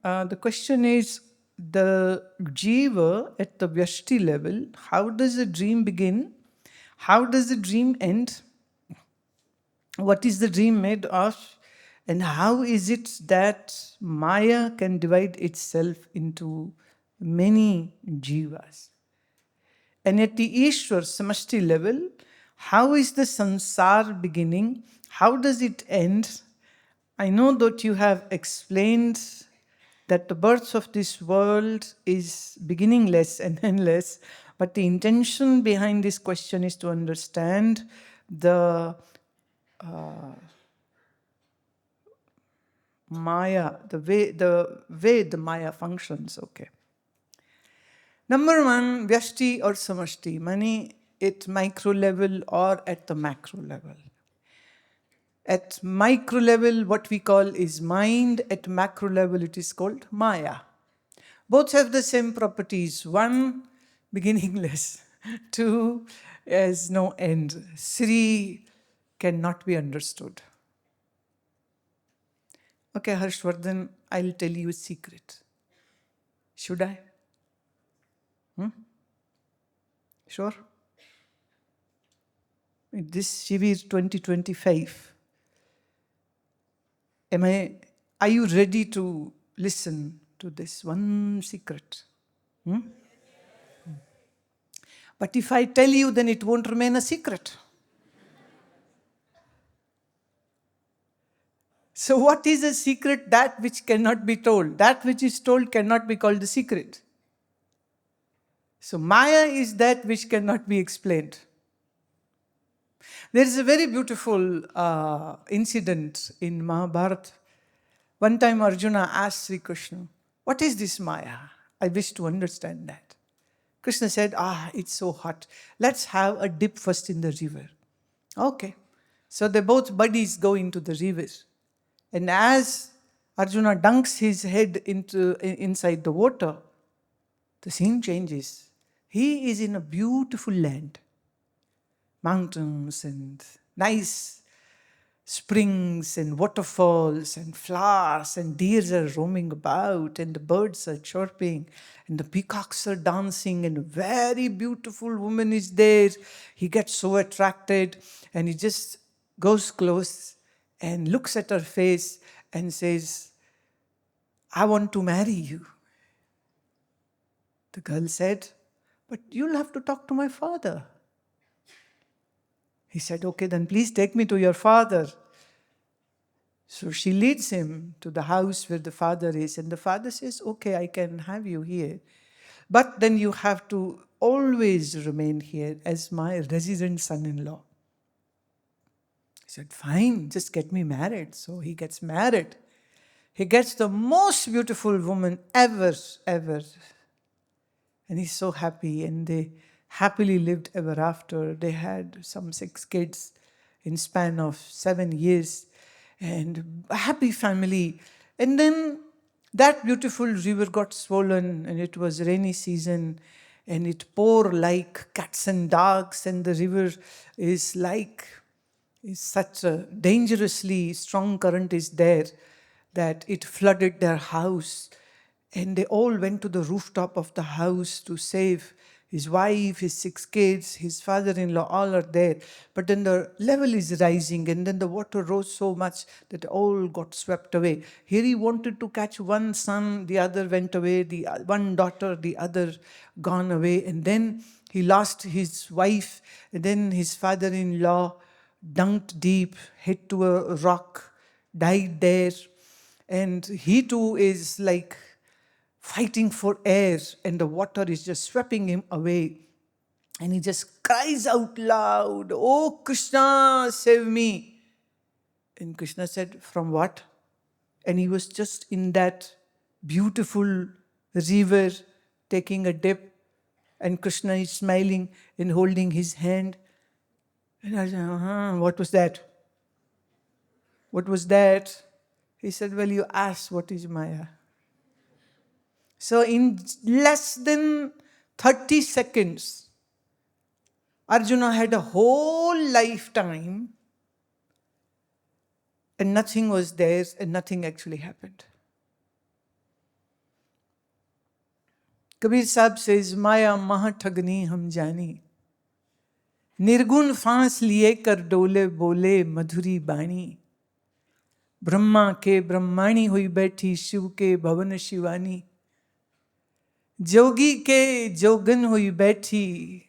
The question is the jiva at the vyashti level. How does the dream begin? How does the dream end? What is the dream made of? And how is it that Maya can divide itself into many jivas? And at the Ishwar Samashti level, how is the samsar beginning? How does it end? I know that you have explained that the birth of this world is beginningless and endless, but the intention behind this question is to understand the Maya, the way the Maya functions. Okay. Number one, Vyashti or Samashti, money at micro level or at the macro level. At micro level, what we call is mind. At macro level, it is called Maya. Both have the same properties. One, beginningless. Two, has no end. Three, cannot be understood. Okay, Harshvardhan, I'll tell you a secret. Should I? Sure? This Shivir 2025, are you ready to listen to this one secret? But if I tell you, then it won't remain a secret. So what is a secret? That which cannot be told. That which is told cannot be called a secret. So Maya is that which cannot be explained. There is a very beautiful incident in Mahabharat. One time Arjuna asked Sri Krishna, what is this Maya? I wish to understand that. Krishna said, it's so hot. Let's have a dip first in the river. Okay. So they both buddies go into the river. And as Arjuna dunks his head inside the water, the scene changes. He is in a beautiful land. Mountains and nice springs and waterfalls and flowers, and deers are roaming about and the birds are chirping and the peacocks are dancing and a very beautiful woman is there. He gets so attracted and he just goes close and looks at her face and says, I want to marry you. The girl said, but you'll have to talk to my father. He said, okay, then please take me to your father. So she leads him to the house where the father is, and the father says, okay, I can have you here. But then you have to always remain here as my resident son-in-law. He said, fine, just get me married. So he gets married. He gets the most beautiful woman ever. And he's so happy, and they happily lived ever after. They had some 6 kids in span of 7 years, and a happy family. And then that beautiful river got swollen, and it was rainy season, and it poured like cats and dogs, and the river is such a dangerously strong current is there that it flooded their house. And they all went to the rooftop of the house to save his wife, his 6 kids, his father-in-law, all are there. But then the level is rising, and then the water rose so much that all got swept away. Here he wanted to catch one son, the other went away, the one daughter, the other gone away. And then he lost his wife, and then his father-in-law dunked deep, hit to a rock, died there. And he too is like fighting for air, and the water is just sweeping him away. And he just cries out loud, oh Krishna, save me. And Krishna said, from what? And he was just in that beautiful river taking a dip, and Krishna is smiling and holding his hand. And I said, what was that? What was that? He said, well, you asked what is Maya. So in less than 30 seconds, Arjuna had a whole lifetime and nothing was there and nothing actually happened. Kabir Sahib says, Maya mahathagani hum jani. Nirgun faans liye kar dole bole madhuri bani. Brahma ke brahmani hui बैठी शिव के भवन शिवानी. जोगी के जोगन हुई बैठी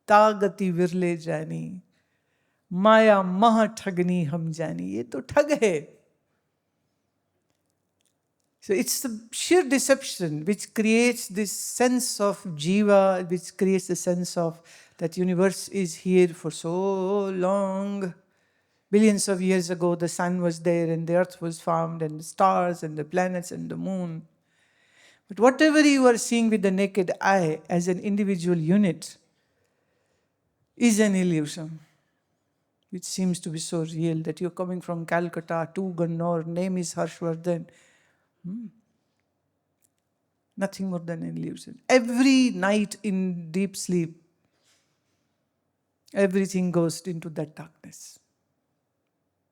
तागति विरले जानी. माया महा ठगनी हम जानी. ये तो ठग है. So it's the sheer deception which creates this sense of jiva, which creates the sense of that universe is here for so long. Billions of years ago, the sun was there and the earth was formed and the stars and the planets and the moon. But whatever you are seeing with the naked eye as an individual unit is an illusion, which seems to be so real that you're coming from Calcutta to Gannor, name is Harshvardhan. Nothing more than an illusion. Every night in deep sleep, everything goes into that darkness.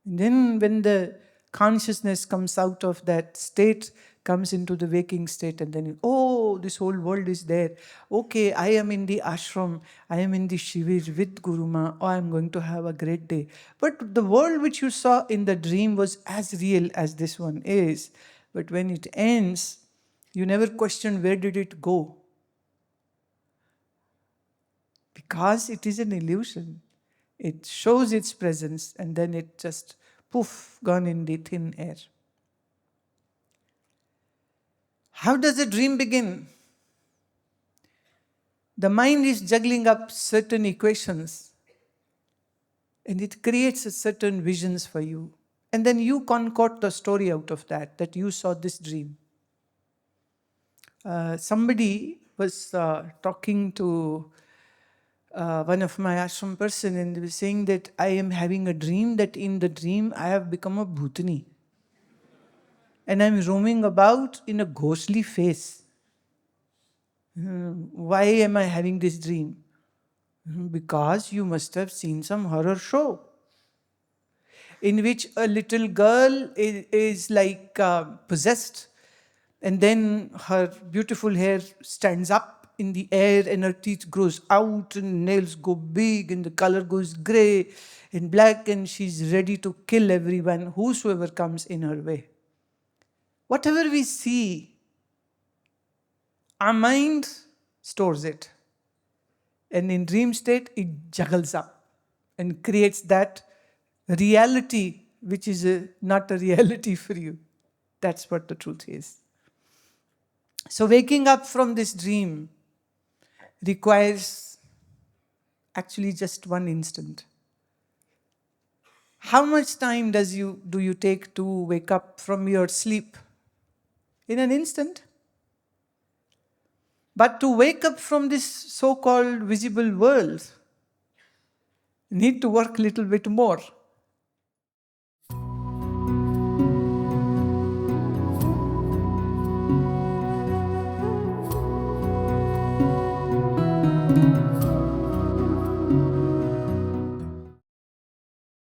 And then when the consciousness comes out of that state, comes into the waking state, and then, oh, this whole world is there. Okay, I am in the ashram, I am in the shivir with Gurumaa, oh, I am going to have a great day. But the world which you saw in the dream was as real as this one is. But when it ends, you never question where did it go. Because it is an illusion. It shows its presence and then it just poof, gone in the thin air. How does a dream begin? The mind is juggling up certain equations and it creates certain visions for you. And then you concoct the story out of that you saw this dream. Somebody was talking to one of my ashram person and they were saying that I am having a dream that in the dream I have become a bhutani. And I'm roaming about in a ghostly face. Why am I having this dream? Because you must have seen some horror show in which a little girl is like possessed, and then her beautiful hair stands up in the air and her teeth grows out and nails go big and the color goes grey and black and she's ready to kill everyone, whosoever comes in her way. Whatever we see, our mind stores it. And in dream state, it juggles up and creates that reality which is not a reality for you. That's what the truth is. So waking up from this dream requires actually just one instant. How much time do you take to wake up from your sleep? In an instant. But to wake up from this so-called visible world, you need to work a little bit more.